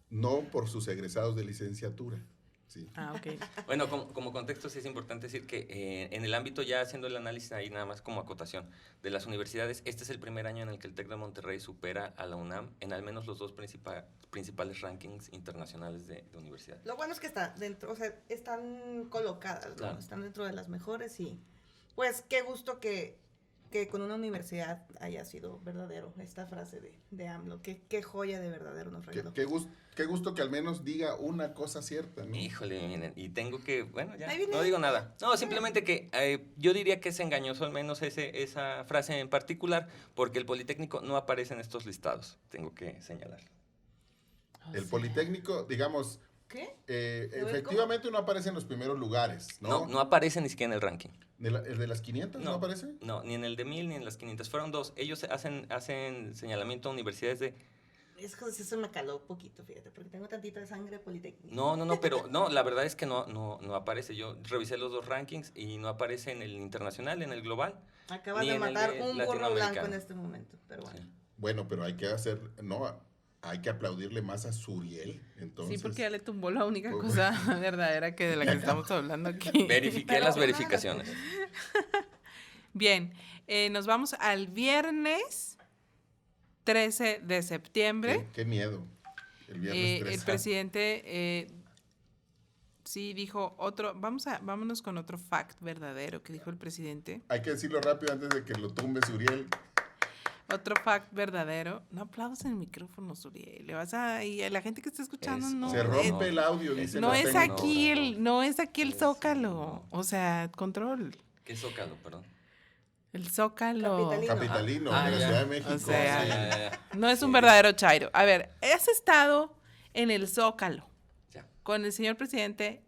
no por sus egresados de licenciatura. Sí. Ah, ok. Bueno, como contexto sí es importante decir que en el ámbito ya haciendo el análisis ahí nada más como acotación de las universidades, este es el primer año en el que el TEC de Monterrey supera a la UNAM en al menos los dos principales rankings internacionales de universidad. Lo bueno es que está dentro, o sea, están colocadas, ¿no? Claro. Están dentro de las mejores y pues qué gusto que con una universidad haya sido verdadero esta frase de AMLO. Qué joya de verdadero nos regaló. Qué gusto que al menos diga una cosa cierta, ¿no? Híjole, miren, y tengo que, bueno, ya, Ahí viene. no digo nada. No, simplemente que yo diría que es engañoso al menos esa frase en particular, porque el Politécnico no aparece en estos listados, tengo que señalar. El Politécnico, digamos, ¿Qué? efectivamente no aparece en los primeros lugares, ¿no? No aparece ni siquiera en el ranking. ¿El de las 500 no aparece? No, ni en el de 1000 ni en las 500. Fueron dos. Ellos hacen señalamiento a universidades de... Es que eso me caló un poquito, fíjate, porque tengo tantita de sangre politécnica. No, pero no, la verdad es que no aparece. Yo revisé los dos rankings y no aparece en el internacional, en el global. Acabas ni de en el matar de un burro blanco latinoamericano. en este momento, pero bueno. Sí. Bueno, pero hay que hay que aplaudirle más a Suriel, entonces. Sí, porque ya le tumbó la única Pues, cosa verdadera de la que estamos hablando aquí. Verifiqué las verificaciones. Bien, nos vamos al viernes 13 de septiembre. Qué miedo. El viernes 13. El presidente sí dijo vámonos con otro fact verdadero que dijo el presidente. Hay que decirlo rápido antes de que lo tumbe Suriel. Otro fact verdadero. No aplaudas en el micrófono, Suriel. Y a la gente que está escuchando no. Se rompe el audio, dice No la es técnica. aquí el Zócalo. O sea, control. ¿Qué Zócalo, perdón? El Zócalo. Capitalino. Capitalino, Ah, de la ya. Ciudad de México. O sea, sí. No es un verdadero chairo. A ver, has estado en el Zócalo Ya. con el señor presidente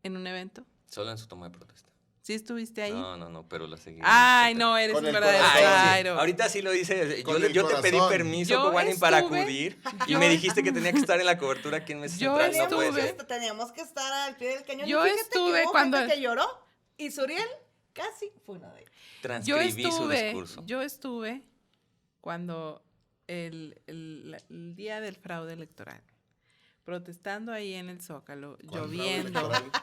en un evento. Solo en su toma de protesta. ¿Sí estuviste ahí? No, pero la seguí. Ay, no, eres Con un el verdadero corazón. chairo. Ahorita sí lo dice. Con el Yo te pedí corazón. permiso, Yo Kowani, para estuve- acudir y yo- me dijiste que tenía que estar en la cobertura aquí en Mesa Yo Central. No puede estuve- ser. Teníamos que estar al pie del cañón. Yo Y fíjate estuve que hubo cuando- gente que lloró y Suriel casi fue una de ellas. Transcribí su discurso. Yo estuve cuando el día del fraude electoral, protestando ahí en el Zócalo, ¿Cuál lloviendo. fraude electoral?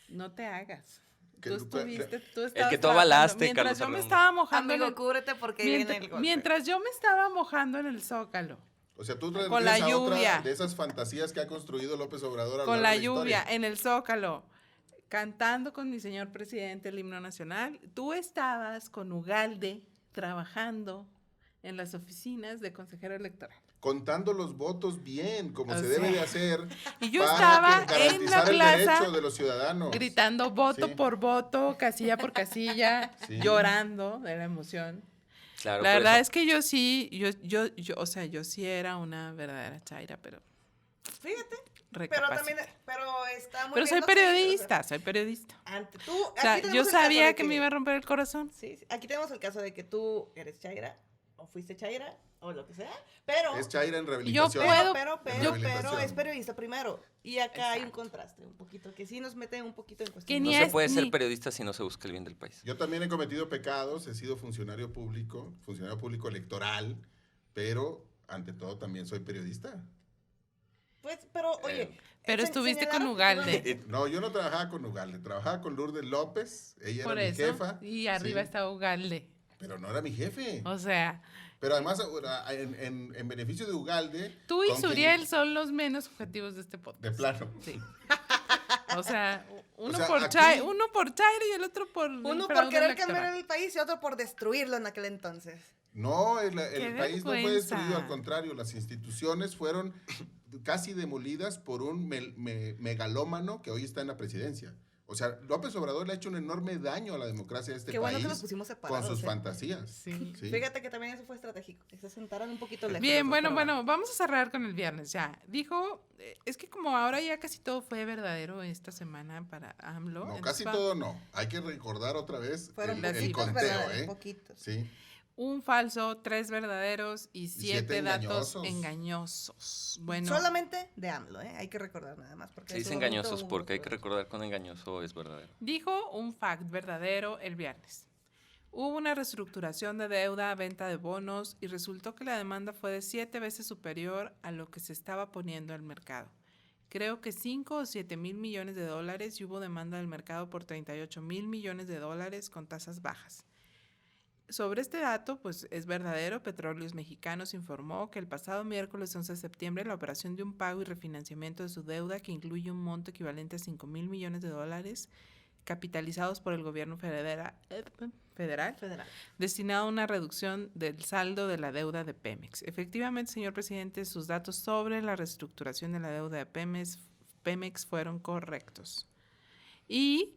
No te hagas. ¿Qué- Tú estuviste, tú El estabas que tú trabajando. avalaste, Mientras Carlos yo me Arredondo. estaba mojando en Amigo, el, cúbrete porque viene el golpe. mientras yo me estaba mojando en el Zócalo, O sea, tú Con la tienes a otra lluvia. de esas fantasías que ha construido López Obrador a lo con largo la de lluvia, historia. en el Zócalo, cantando con mi señor presidente el himno nacional, tú estabas con Ugalde trabajando en las oficinas de consejero electoral. Contando los votos bien, como O se debe sea, de hacer. y yo para estaba que en la garantizar el plaza derecho de los ciudadanos. gritando voto Sí. por voto, casilla por casilla, Sí. llorando de la emoción. Claro, La por verdad eso- es que yo sí, o sea, yo sí era una verdadera chaira, pero Fíjate, pero recapacité. también, pero está muy Pero bien soy lo que dices, periodista, soy periodista. o sea, ante tú, O sea, aquí tenemos yo el caso sabía de que me iba a romper el corazón. Sí, sí, aquí tenemos el caso de que tú eres chaira, o fuiste chaira, o lo que sea, pero... Es Chaira en Yo rehabilitación. puedo- pero Rehabilitación. es periodista primero. Y acá hay un contraste un poquito, que sí nos mete un poquito en Que cuestión. No ni se es- puede ser ni- periodista si no se busca el bien del país. Yo también he cometido pecados, he sido funcionario público electoral, pero ante todo también soy periodista. Pues, pero, oye... Pero estuviste con señalaron Ugalde. efectivamente- No, yo no trabajaba con Ugalde, trabajaba con Lourdes López, ella Por era mi eso. jefa. Y arriba sí, está Ugalde. Pero no era mi jefe. O sea, Pero además, en beneficio de Ugalde. tú y con quien- Suriel son los menos objetivos de este podcast. De plano. Sí. O sea, uno, O sea, por aquí- uno por chaira y el otro por Uno por fraude querer electoral. cambiar el país y otro por destruirlo en aquel entonces. No, el ¡Qué país no fue vergüenza! destruido, al contrario, las instituciones fueron casi demolidas por un megalómano que hoy está en la presidencia. O sea, López Obrador le ha hecho un enorme daño a la democracia de este Qué país bueno que los pusimos separados. con sus ¿eh? fantasías. Sí. Sí. Fíjate que también eso fue estratégico, que se sentaran un poquito lejos. Bien, los dos, bueno, pero bueno, vamos a cerrar con el viernes ya. Dijo, es que como ahora ya casi todo fue verdadero esta semana para AMLO. No, entonces casi todo no. Hay que recordar otra vez Fueron el poquitos, conteo, ¿verdad? ¿eh? Poquitos. Sí. Un falso, 3 verdaderos y 7 datos engañosos. engañosos. Bueno, Solamente de AMLO, ¿eh? Hay que recordar nada más. Porque Se en dice su momento engañosos hubo porque hay que otros. recordar que un engañoso es verdadero. dijo un fact verdadero el viernes. Hubo una reestructuración de deuda, venta de bonos y resultó que la demanda fue de 7 veces superior a lo que se estaba poniendo al mercado. Creo que 5 o 7 mil millones de dólares y hubo demanda del mercado por 38 mil millones de dólares con tasas bajas. Sobre este dato, pues es verdadero, Petróleos Mexicanos informó que el pasado miércoles 11 de septiembre la operación de un pago y refinanciamiento de su deuda, que incluye un monto equivalente a 5 mil millones de dólares, capitalizados por el gobierno federal, Federal. destinado a una reducción del saldo de la deuda de Pemex. Efectivamente, señor presidente, sus datos sobre la reestructuración de la deuda de Pemex fueron correctos. Y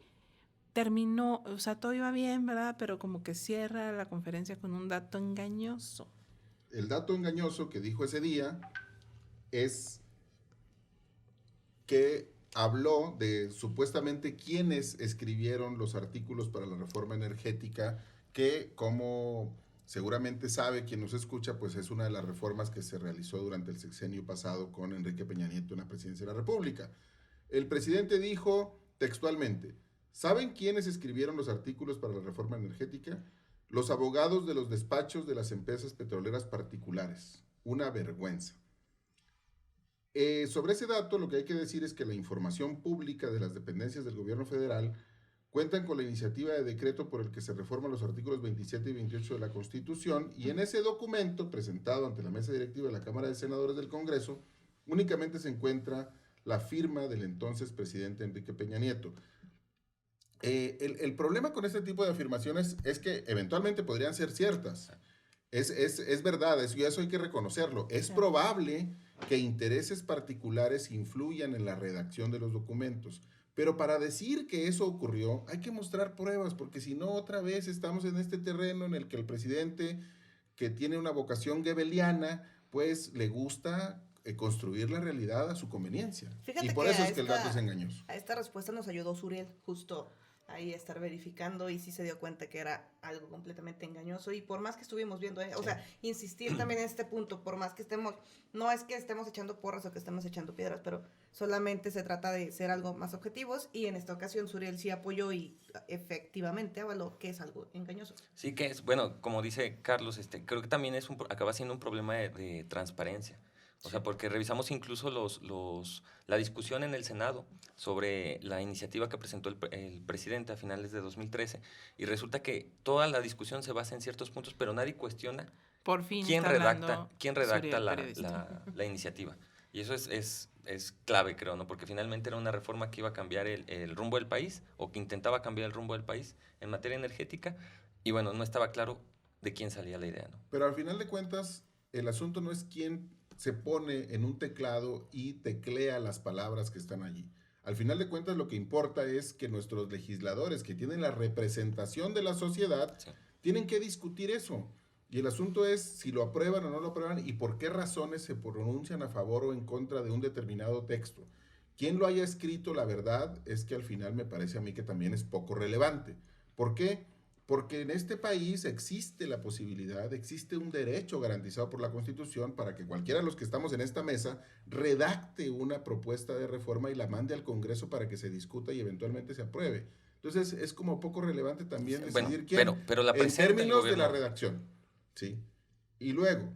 terminó, o sea, todo iba bien, ¿verdad? Pero como que cierra la conferencia con un dato engañoso. El dato engañoso que dijo ese día es que habló de supuestamente quiénes escribieron los artículos para la reforma energética, que como seguramente sabe quien nos escucha, pues es una de las reformas que se realizó durante el sexenio pasado con Enrique Peña Nieto en la presidencia de la República. El presidente dijo textualmente: ¿saben quiénes escribieron los artículos para la reforma energética? Los abogados de los despachos de las empresas petroleras particulares. Una vergüenza. Sobre ese dato, lo que hay que decir es que la información pública de las dependencias del gobierno federal cuentan con la iniciativa de decreto por el que se reforman los artículos 27 y 28 de la Constitución, y en ese documento presentado ante la mesa directiva de la Cámara de Senadores del Congreso únicamente se encuentra la firma del entonces presidente Enrique Peña Nieto. El problema con este tipo de afirmaciones es que eventualmente podrían ser ciertas. Es verdad, eso hay que reconocerlo. Es probable que intereses particulares influyan en la redacción de los documentos. Pero para decir que eso ocurrió, hay que mostrar pruebas, porque si no, otra vez estamos en este terreno en el que el presidente, que tiene una vocación goebbeliana, pues le gusta construir la realidad a su conveniencia. Fíjate Y por que eso a es que el esta- dato es engañoso. A esta respuesta nos ayudó Suriel, justo ahí estar verificando y sí se dio cuenta que era algo completamente engañoso y por más que estuvimos viendo, o sea, insistir también en este punto, por más que estemos, no es que estemos echando porras o que estemos echando piedras, pero solamente se trata de ser algo más objetivos y en esta ocasión Suriel sí apoyó y efectivamente avaló que es algo engañoso. Sí que es, bueno, como dice Carlos, creo que también acaba siendo un problema de transparencia. O sea, porque revisamos incluso la discusión en el Senado sobre la iniciativa que presentó el presidente a finales de 2013 y resulta que toda la discusión se basa en ciertos puntos, pero nadie cuestiona Por fin quién está hablando redacta Suriel, periodista. la iniciativa. Y eso es clave, creo, ¿no? Porque finalmente era una reforma que iba a cambiar el rumbo del país o que intentaba cambiar el rumbo del país en materia energética y bueno, no estaba claro de quién salía la idea, ¿no? Pero al final de cuentas, el asunto no es quién se pone en un teclado y teclea las palabras que están allí. Al final de cuentas, lo que importa es que nuestros legisladores, que tienen la representación de la sociedad, Sí. tienen que discutir eso. Y el asunto es si lo aprueban o no lo aprueban y por qué razones se pronuncian a favor o en contra de un determinado texto. Quien lo haya escrito, la verdad es que al final me parece a mí que también es poco relevante. ¿Por qué? Porque en este país existe la posibilidad, existe un derecho garantizado por la Constitución para que cualquiera de los que estamos en esta mesa redacte una propuesta de reforma y la mande al Congreso para que se discuta y eventualmente se apruebe. Entonces es como poco relevante también decidir Bueno, quién pero la en presenta el términos de la gobierno. redacción. ¿Sí? Y luego,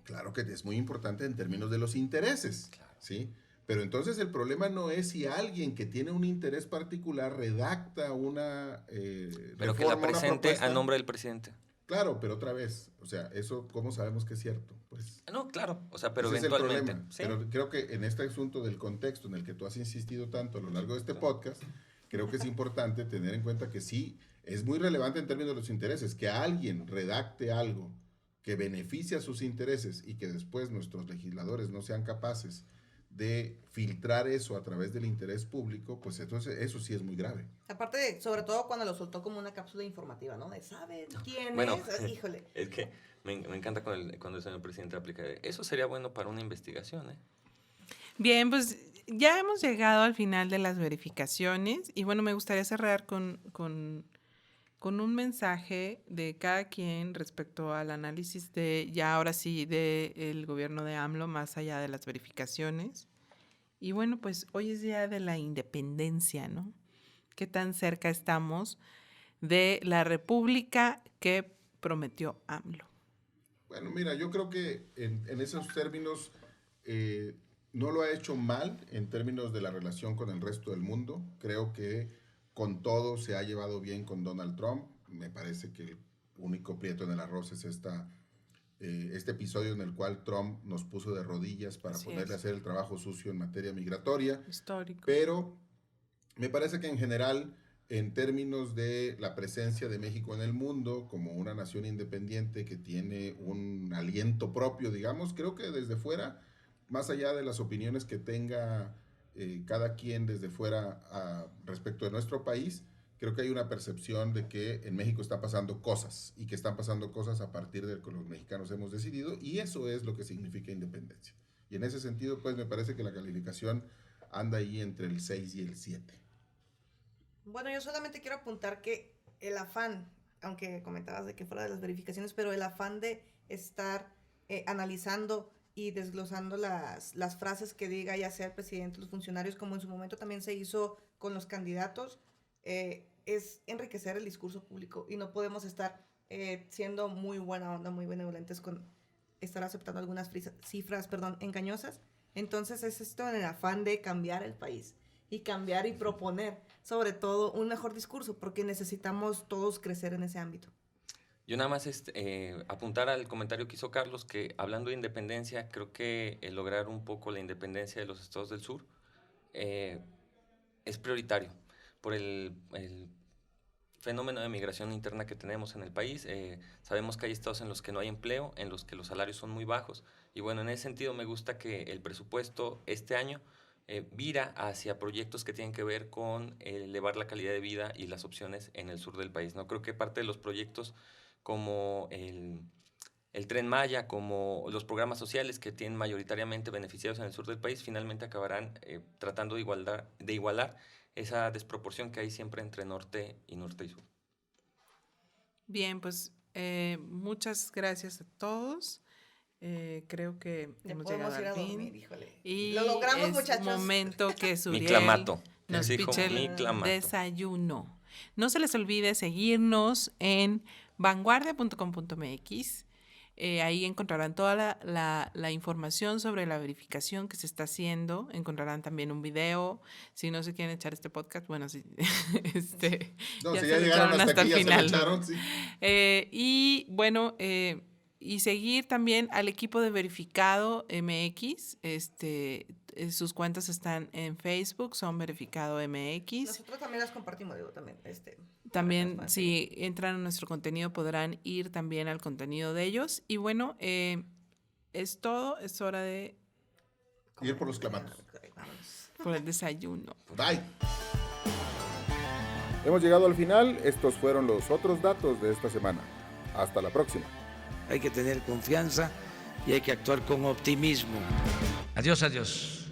claro que es muy importante en términos de los intereses. Claro. ¿Sí? Pero entonces el problema no es si alguien que tiene un interés particular redacta una Pero que reforma, la una presente propuesta. a nombre del presidente. Claro, pero otra vez, o sea, eso cómo sabemos que es cierto, pues. No, claro, o sea, pero Ese es el eventualmente. problema. Sí. Pero creo que en este asunto del contexto en el que tú has insistido tanto a lo largo de este Sí. podcast, creo que es importante tener en cuenta que sí, es muy relevante en términos de los intereses, que alguien redacte algo que beneficie a sus intereses y que después nuestros legisladores no sean capaces de filtrar eso a través del interés público, pues entonces eso sí es muy grave. Aparte de, sobre todo cuando lo soltó como una cápsula informativa, ¿no? De ¿saben quién Bueno, es? Híjole. Es que me encanta cuando el señor presidente aplica. Eso sería bueno para una investigación, ¿eh? Bien, pues ya hemos llegado al final de las verificaciones y bueno, me gustaría cerrar con un mensaje de cada quien respecto al análisis de, ya ahora sí, del gobierno de AMLO, más allá de las verificaciones. Y bueno, pues hoy es día de la independencia, ¿no? ¿Qué tan cerca estamos de la república que prometió AMLO? Bueno, mira, yo creo que en esos términos no lo ha hecho mal en términos de la relación con el resto del mundo. Creo que con todo se ha llevado bien con Donald Trump. Me parece que el único prieto en el arroz es este episodio en el cual Trump nos puso de rodillas para Así ponerle a es. hacer el trabajo sucio en materia migratoria. Histórico. Pero me parece que en general, en términos de la presencia de México en el mundo, como una nación independiente que tiene un aliento propio, digamos, creo que desde fuera, más allá de las opiniones que tenga cada quien desde fuera respecto de nuestro país, creo que hay una percepción de que en México está pasando cosas y que están pasando cosas a partir de que los mexicanos hemos decidido y eso es lo que significa independencia. Y en ese sentido, pues me parece que la calificación anda ahí entre el 6 y el 7. Bueno, yo solamente quiero apuntar que el afán, aunque comentabas de que fuera de las verificaciones, pero el afán de estar analizando y desglosando las frases que diga ya sea el presidente, los funcionarios, como en su momento también se hizo con los candidatos, es enriquecer el discurso público y no podemos estar siendo muy buena onda, muy benevolentes con estar aceptando algunas cifras, engañosas. Entonces es esto en el afán de cambiar el país y cambiar y proponer sobre todo un mejor discurso porque necesitamos todos crecer en ese ámbito. Yo nada más apuntar al comentario que hizo Carlos, que hablando de independencia, creo que el lograr un poco la independencia de los estados del sur es prioritario por el fenómeno de migración interna que tenemos en el país. Sabemos que hay estados en los que no hay empleo, en los que los salarios son muy bajos. Y bueno, en ese sentido me gusta que el presupuesto este año vira hacia proyectos que tienen que ver con elevar la calidad de vida y las opciones en el sur del país, ¿no? Creo que parte de los proyectos como el el Tren Maya, como los programas sociales que tienen mayoritariamente beneficiarios en el sur del país, finalmente acabarán tratando de igualar esa desproporción que hay siempre entre norte y sur. Bien, pues muchas gracias a todos. Creo que hemos llegado al fin. Dormir, híjole. Y Lo logramos, es muchachos. momento que Suriel Mi clamato. nos Dijo, piche mi el clamato. desayuno. No se les olvide seguirnos en vanguardia.com.mx. Ahí encontrarán toda la información sobre la verificación que se está haciendo. Encontrarán también un video. Si no se quieren echar este podcast, bueno, sí, No, ya si se ya lo llegaron echaron hasta aquí, ya el final, se lo ¿no? echaron, sí. Y bueno, y seguir también al equipo de Verificado MX. Sus cuentas están en Facebook, son Verificado MX. Nosotros también las compartimos, digo, también. También, si entran a nuestro contenido, podrán ir también al contenido de ellos. Y bueno, es todo. Es hora de Ir por los clamatos. por el desayuno. Bye. Hemos llegado al final. Estos fueron los otros datos de esta semana. Hasta la próxima. Hay que tener confianza y hay que actuar con optimismo. Adiós, adiós.